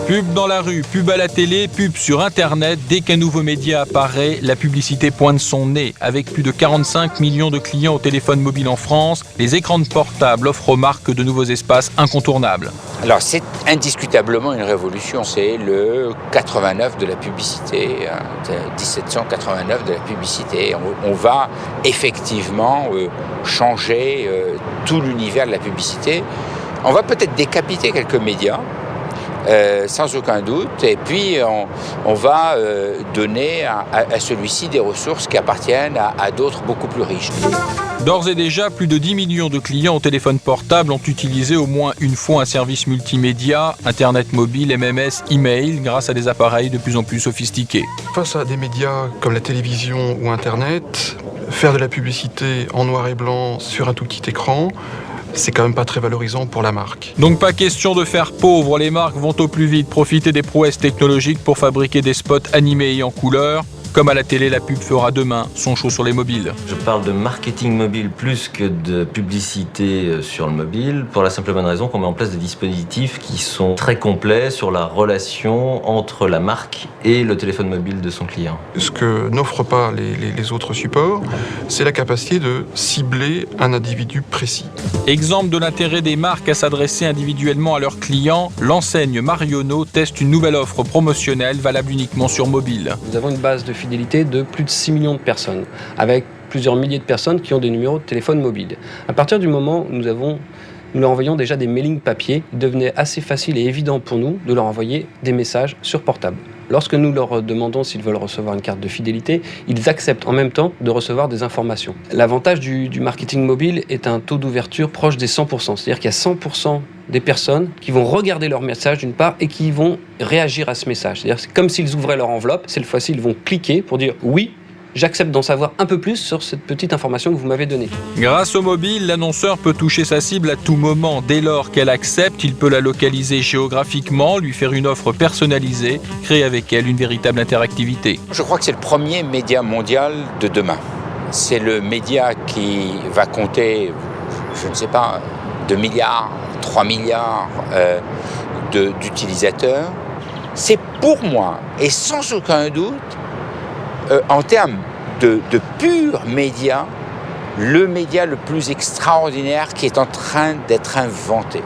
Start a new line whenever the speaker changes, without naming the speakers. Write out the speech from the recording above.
Pub dans la rue, pub à la télé, pub sur Internet. Dès qu'un nouveau média apparaît, la publicité pointe son nez. Avec plus de 45 millions de clients au téléphone mobile en France, les écrans de portable offrent aux marques de nouveaux espaces incontournables.
Alors c'est indiscutablement une révolution, c'est le 89 de la publicité, 1789 de la publicité. On va effectivement changer tout l'univers de la publicité. On va peut-être décapiter quelques médias, sans aucun doute, et puis on va donner à celui-ci des ressources qui appartiennent à d'autres beaucoup plus riches.
D'ores et déjà, plus de 10 millions de clients au téléphone portable ont utilisé au moins une fois un service multimédia, Internet mobile, MMS, email, grâce à des appareils de plus en plus sophistiqués.
Face à des médias comme la télévision ou Internet, faire de la publicité en noir et blanc sur un tout petit écran, c'est quand même pas très valorisant pour la marque.
Donc pas question de faire pauvre, les marques vont au plus vite profiter des prouesses technologiques pour fabriquer des spots animés et en couleur. Comme à la télé, la pub fera demain son show sur les mobiles.
Je parle de marketing mobile plus que de publicité sur le mobile, pour la simple et bonne raison qu'on met en place des dispositifs qui sont très complets sur la relation entre la marque et le téléphone mobile de son client.
Ce que n'offrent pas les autres supports, c'est la capacité de cibler un individu précis.
Exemple de l'intérêt des marques à s'adresser individuellement à leurs clients, l'enseigne Marionneau teste une nouvelle offre promotionnelle valable uniquement sur mobile.
Nous avons une base de fidélité de plus de 6 millions de personnes, avec plusieurs milliers de personnes qui ont des numéros de téléphone mobile. À partir du moment où nous leur envoyons déjà des mailings papier, il devenait assez facile et évident pour nous de leur envoyer des messages sur portable. Lorsque nous leur demandons s'ils veulent recevoir une carte de fidélité, ils acceptent en même temps de recevoir des informations. L'avantage du marketing mobile est un taux d'ouverture proche des 100%. C'est-à-dire qu'il y a 100% des personnes qui vont regarder leur message d'une part et qui vont réagir à ce message. C'est-à-dire c'est comme s'ils ouvraient leur enveloppe. Cette fois-ci, ils vont cliquer pour dire « oui ». J'accepte d'en savoir un peu plus sur cette petite information que vous m'avez donnée.
Grâce au mobile, l'annonceur peut toucher sa cible à tout moment. Dès lors qu'elle accepte, il peut la localiser géographiquement, lui faire une offre personnalisée, créer avec elle une véritable interactivité.
Je crois que c'est le premier média mondial de demain. C'est le média qui va compter, je ne sais pas, 2 milliards, 3 milliards d'utilisateurs. C'est pour moi, et sans aucun doute, en termes de pur média, le média le plus extraordinaire qui est en train d'être inventé.